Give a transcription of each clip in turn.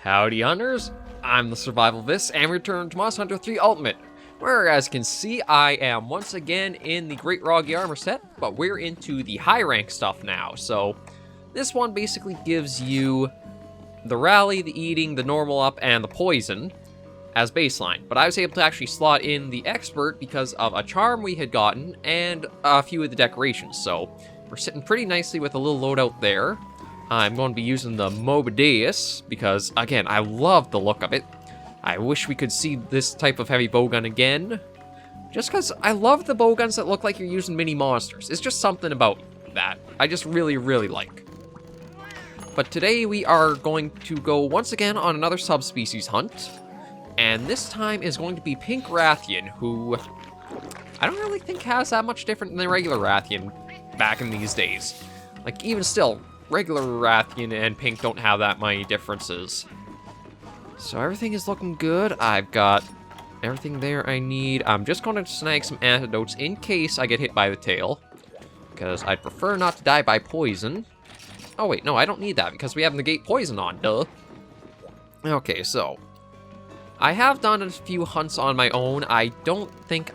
Howdy hunters, I'm the SurvivalVis and return to Monster Hunter 3 Ultimate, where as you can see I am once again in the Great Roggy Armor set, but we're into the high rank stuff now. So this one basically gives you the rally, the eating, the normal up, and the poison as baseline. But I was able to actually slot in the expert because of a charm we had gotten and a few of the decorations, so we're sitting pretty nicely with a little loadout there. I'm going to be using the Mobideus because, again, I love the look of it. I wish we could see this type of heavy bowgun again, just because I love the bowguns that look like you're using mini monsters. It's just something about that I just really, really like. But today we are going to go once again on another subspecies hunt, and this time is going to be Pink Rathian, who I don't really think has that much different than the regular Rathian back in these days. Like, even still, regular Rathian and Pink don't have that many differences. So everything is looking good. I've got everything there I need. I'm just going to snag some antidotes in case I get hit by the tail, because I'd prefer not to die by poison. Oh wait, no, I don't need that because we have negate poison on, duh. Okay, so I have done a few hunts on my own. I think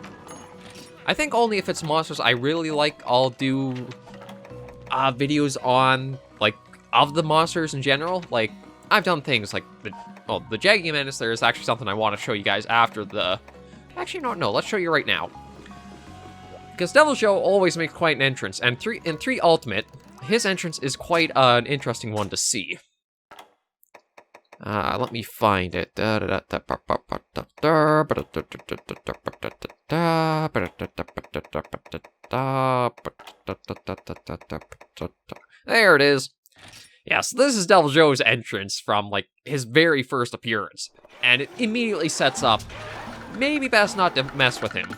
only if it's monsters I really like, I'll do videos on, like, of the monsters in general. Like, I've done things like the Jagging Menace. There is actually something I want to show you guys after the... Actually, no, let's show you right now. Because Devil Joe always makes quite an entrance, and in 3 Ultimate, his entrance is quite an interesting one to see. Let me find it. There it is. Yeah, so this is Devil Joe's entrance from, like, his very first appearance. And it immediately sets up, maybe best not to mess with him.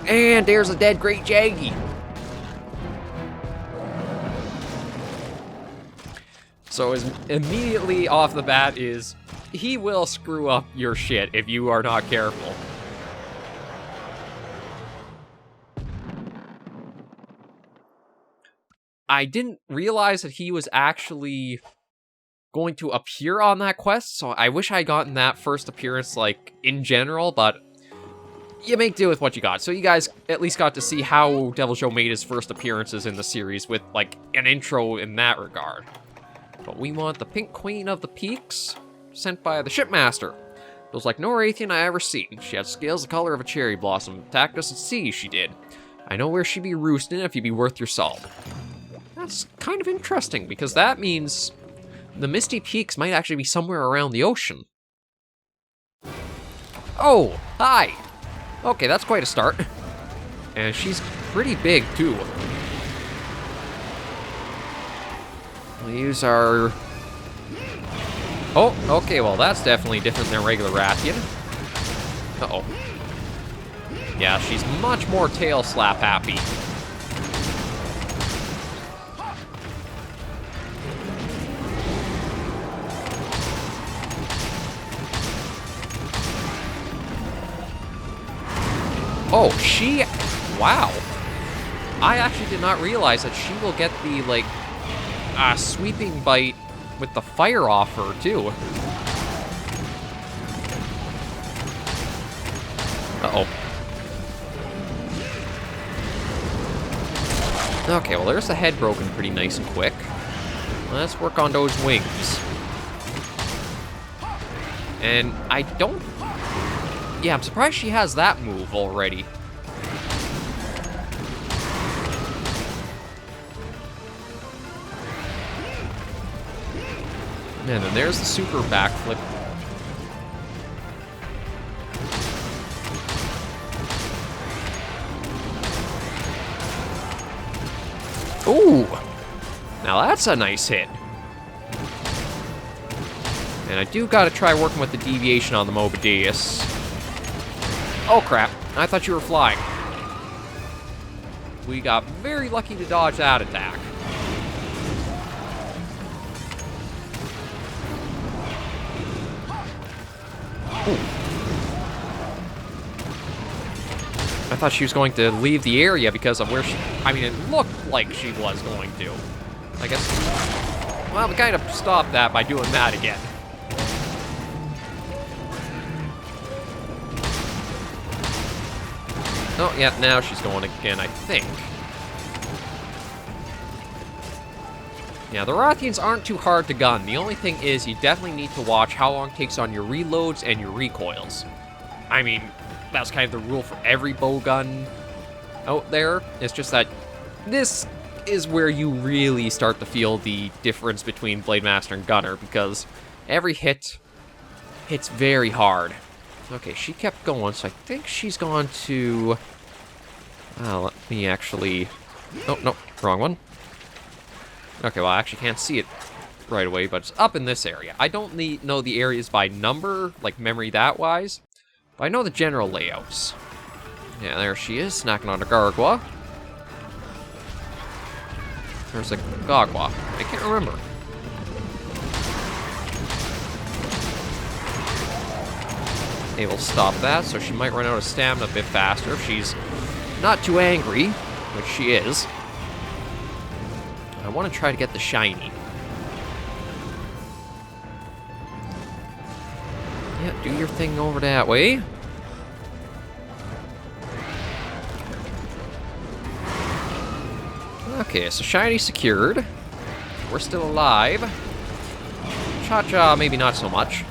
And there's a dead Great Jaggy. So immediately off the bat is, he will screw up your shit if you are not careful. I didn't realize that he was actually going to appear on that quest, so I wish I had gotten that first appearance, like, in general, but you make do with what you got. So you guys at least got to see how Devil Joe made his first appearances in the series with, like, an intro in that regard. But we want the Pink Queen of the Peaks, sent by the Shipmaster. It was like no Rathian I ever seen. She had scales the color of a cherry blossom. Attacked us at sea, she did. I know where she be roosting if you be worth your salt. That's kind of interesting, because that means the Misty Peaks might actually be somewhere around the ocean. Oh, hi! Okay, that's quite a start. And she's pretty big, too. We'll use our... Oh, okay, well, that's definitely different than regular Rathian. Uh-oh. Yeah, she's much more tail slap happy. Oh, she... Wow. I actually did not realize that she will get the, like, sweeping bite with the fire off her, too. Uh-oh. Okay, well, there's the head broken pretty nice and quick. Let's work on those wings. And I don't... Yeah, I'm surprised she has that move already. And then there's the super backflip. Ooh! Now that's a nice hit. And I do gotta try working with the deviation on the Mobideus. Oh crap, I thought you were flying. We got very lucky to dodge that attack. Ooh. thought she was going to leave the area because of where she... I mean, it looked like she was going to. I guess... Well, we kind of stopped that by doing that again. Oh, yeah, now she's going again, I think. Yeah, the Rathians aren't too hard to gun. The only thing is you definitely need to watch how long it takes on your reloads and your recoils. I mean, that's kind of the rule for every bow gun out there. It's just that this is where you really start to feel the difference between Blade Master and Gunner, because every hit hits very hard. Okay, she kept going, so I think she's gone to... let me actually... Oh, no, wrong one. Okay, well, I actually can't see it right away, but it's up in this area. I don't know the areas by number, like memory that-wise, but I know the general layouts. Yeah, there she is, snacking on a Gargwa. There's a Gagwa. I can't remember. Able to stop that, so she might run out of stamina a bit faster if she's not too angry, which she is. I want to try to get the shiny. Yeah, do your thing over that way. Okay, so shiny secured. We're still alive. Cha-cha, maybe not so much.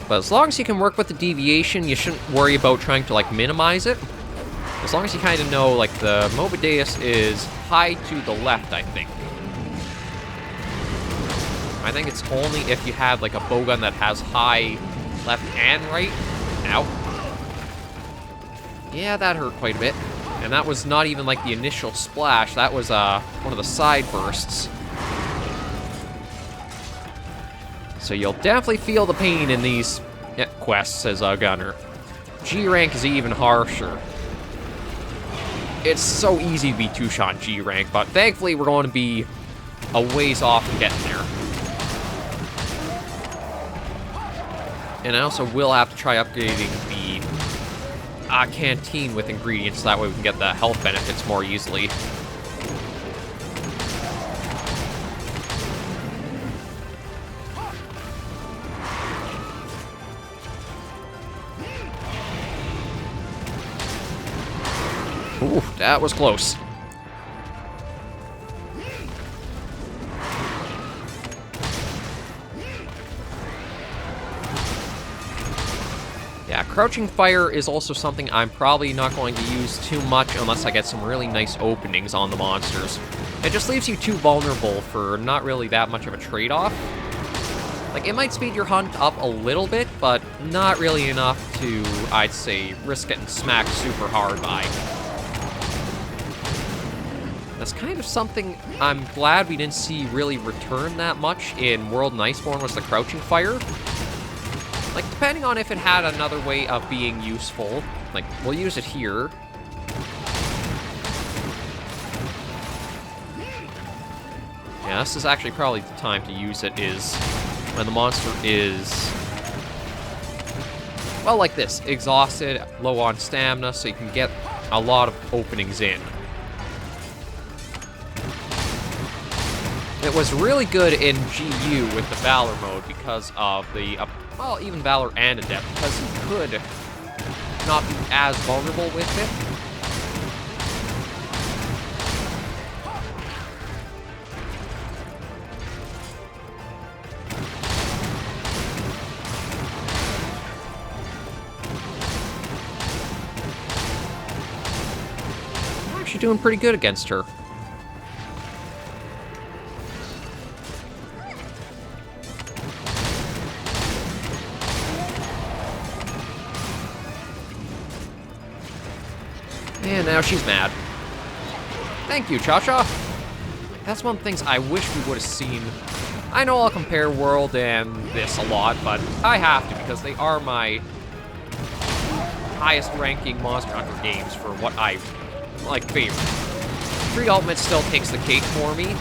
But as long as you can work with the deviation, you shouldn't worry about trying to, like, minimize it. As long as you kind of know, like, the Mobideus is high to the left, I think. I think it's only if you have, like, a bowgun that has high left and right. Ow. Yeah, that hurt quite a bit. And that was not even, like, the initial splash. That was, one of the side bursts. So you'll definitely feel the pain in these quests as a gunner. G rank is even harsher. It's so easy to be 2-shot G rank, but thankfully we're going to be a ways off from getting there. And I also will have to try upgrading the canteen with ingredients, so that way we can get the health benefits more easily. Ooh, that was close. Yeah, crouching fire is also something I'm probably not going to use too much unless I get some really nice openings on the monsters. It just leaves you too vulnerable for not really that much of a trade-off. Like, it might speed your hunt up a little bit, but not really enough to, I'd say, risk getting smacked super hard by. That's kind of something I'm glad we didn't see really return that much in World and Iceborne, was the crouching fire. Like, depending on if it had another way of being useful, like, we'll use it here. Yeah, this is actually probably the time to use it, is when the monster is, well, like this, exhausted, low on stamina, so you can get a lot of openings in. It was really good in GU with the Valor mode because of the, well, even Valor and Adept, because you could not be as vulnerable with it. I'm actually doing pretty good against her. And now she's mad. Thank you, Cha-Cha. That's one of the things I wish we would have seen. I know I'll compare World and this a lot, but I have to because they are my highest ranking Monster Hunter games for what I like favorite. 3 Ultimate still takes the cake for me.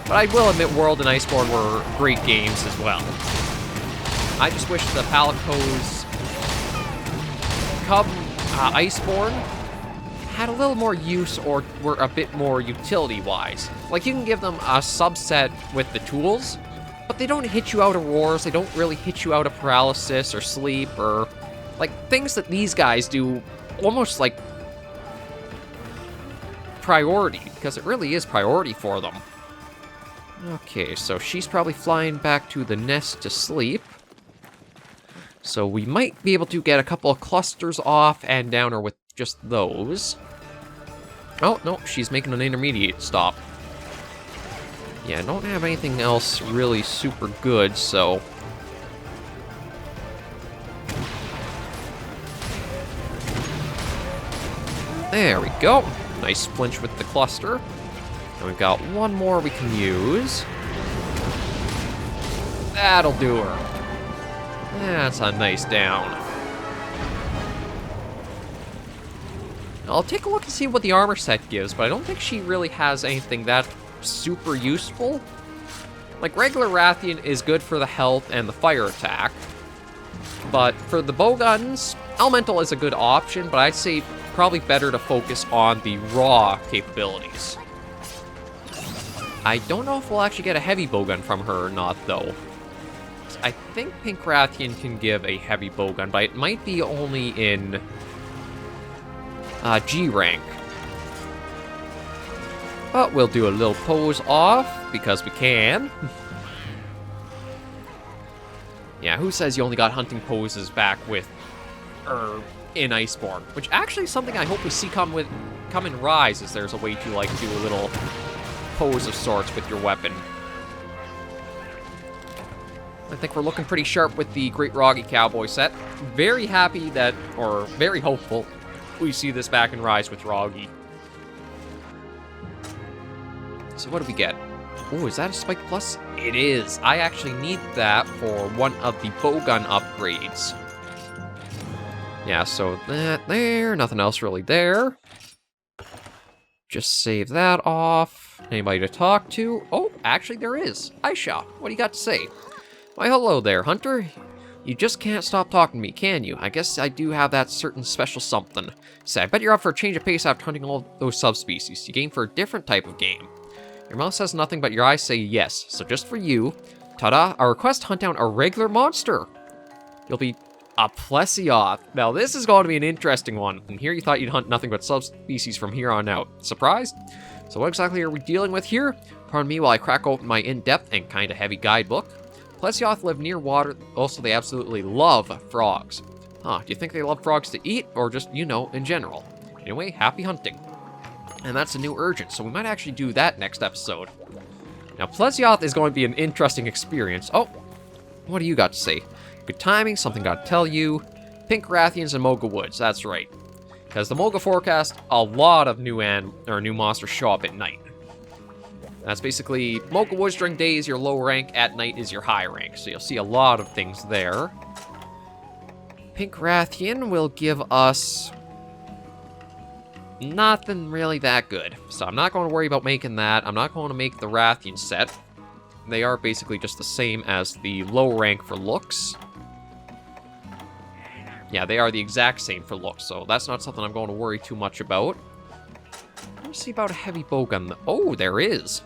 But I will admit World and Iceborne were great games as well. I just wish the Palicos come Iceborne had a little more use or were a bit more utility-wise. Like, you can give them a subset with the tools, but they don't hit you out of roars, they don't really hit you out of paralysis or sleep or, like, things that these guys do almost like priority, because it really is priority for them. Okay, so she's probably flying back to the nest to sleep. So we might be able to get a couple of clusters off and down her with just those. Oh, no, she's making an intermediate stop. Yeah, I don't have anything else really super good, so... There we go. Nice flinch with the cluster. And we've got one more we can use. That'll do her. That's a nice down. I'll take a look and see what the armor set gives, but I don't think she really has anything that super useful. Like, regular Rathian is good for the health and the fire attack. But for the bow guns, Elemental is a good option, but I'd say probably better to focus on the raw capabilities. I don't know if we'll actually get a heavy bowgun from her or not, though. I think Pink Rathian can give a heavy bowgun, but it might be only in G rank. But we'll do a little pose off, because we can. Yeah, who says you only got hunting poses back with, in Iceborne? Which actually is something I hope we see come in Rise, is there's a way to, like, do a little pose of sorts with your weapon. I think we're looking pretty sharp with the Great Roggy Cowboy set. Very happy that, or very hopeful, we see this back in Rise with Roggy. So what do we get? Oh, is that a Spike Plus? It is. I actually need that for one of the bowgun upgrades. Yeah, so that there, nothing else really there. Just save that off. Anybody to talk to? Oh, actually there is. Aisha, what do you got to say? Why, hello there, Hunter. You just can't stop talking to me, can you? I guess I do have that certain special something. Say, I bet you're up for a change of pace after hunting all those subspecies. You game for a different type of game. Your mouth says nothing, but your eyes say yes. So just for you, ta-da, a request to hunt down a regular monster. You'll be a Plesioth. Now this is going to be an interesting one. And here you thought you'd hunt nothing but subspecies from here on out. Surprised? So what exactly are we dealing with here? Pardon me while I crack open my in-depth and kind of heavy guidebook. Plesioth live near water, also they absolutely love frogs. Huh, do you think they love frogs to eat, or just, you know, in general? Anyway, happy hunting. And that's a new urgent, so we might actually do that next episode. Now, Plesioth is going to be an interesting experience. Oh, what do you got to say? Good timing, something got to tell you. Pink Rathians and Moga Woods, that's right. Because the Moga forecast, a lot of new monsters show up at night. That's basically, Moga Woods during day is your low rank, at night is your high rank. So you'll see a lot of things there. Pink Rathian will give us nothing really that good. So I'm not going to worry about making that. I'm not going to make the Rathian set. They are basically just the same as the low rank for looks. Yeah, they are the exact same for looks, so that's not something I'm going to worry too much about. Let's see about a heavy bowgun. Oh, there is.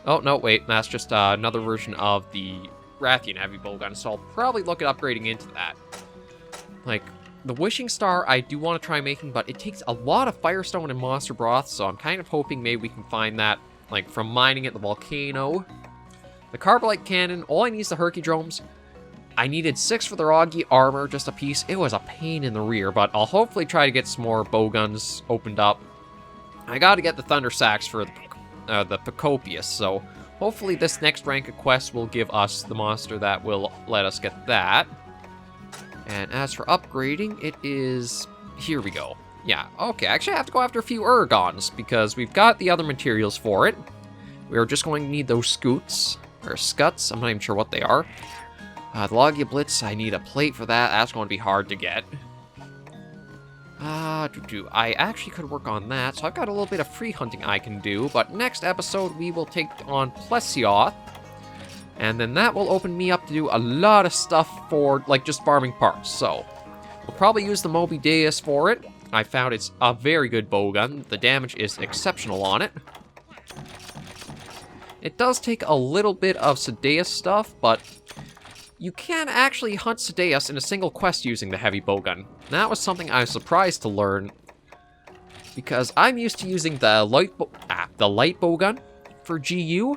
Oh, no, wait, that's just another version of the Rathian heavy bowgun, so I'll probably look at upgrading into that. Like, the Wishing Star I do want to try making, but it takes a lot of Firestone and Monster Broth, so I'm kind of hoping maybe we can find that, like, from mining at the volcano. The Carbonite Cannon, all I need is the Hercudromes. I needed 6 for the Roggy armor, just a piece. It was a pain in the rear, but I'll hopefully try to get some more bowguns opened up. I gotta get the Thunder Sacks for the Pacopius, so hopefully this next rank of quest will give us the monster that will let us get that. And as for upgrading, it is... Here we go. Yeah, okay, actually I have to go after a few Urgons, because we've got the other materials for it. We are just going to need those scoots, or scuts, I'm not even sure what they are. The Logia Blitz, I need a plate for that. That's going to be hard to get. I actually could work on that, so I've got a little bit of free hunting I can do, but next episode we will take on Plesioth, and then that will open me up to do a lot of stuff for, like, just farming parts, so we'll probably use the Moby Deus for it. I found it's a very good bowgun. The damage is exceptional on it. It does take a little bit of Sedeus stuff, but you can actually hunt Sedeus in a single quest using the heavy bowgun. That was something I was surprised to learn, because I'm used to using the light bowgun for GU,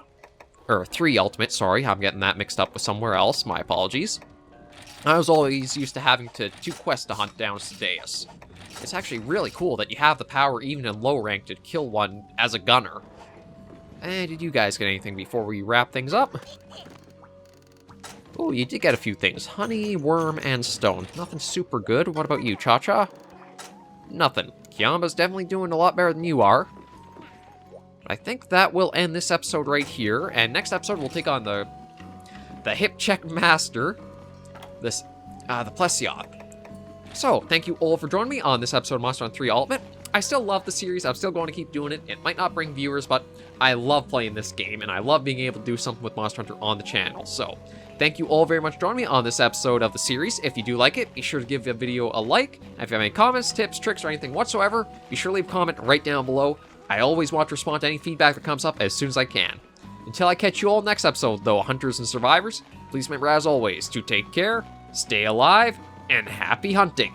or 3 ultimate, sorry, I'm getting that mixed up with somewhere else, my apologies. I was always used to having to do quests to hunt down Sedeus. It's actually really cool that you have the power even in low rank to kill one as a gunner. And did you guys get anything before we wrap things up? Oh, you did get a few things. Honey, worm, and stone. Nothing super good. What about you, Cha-Cha? Nothing. Kiamba's definitely doing a lot better than you are. I think that will end this episode right here. And next episode, we'll take on the hip check master, the Plesioth. So, thank you all for joining me on this episode of Monster Hunter 3 Ultimate. I still love the series. I'm still going to keep doing it. It might not bring viewers, but I love playing this game, and I love being able to do something with Monster Hunter on the channel. So, thank you all very much for joining me on this episode of the series. If you do like it, be sure to give the video a like. And if you have any comments, tips, tricks, or anything whatsoever, be sure to leave a comment right down below. I always want to respond to any feedback that comes up as soon as I can. Until I catch you all next episode, though, Hunters and Survivors, please remember, as always, to take care, stay alive, and happy hunting!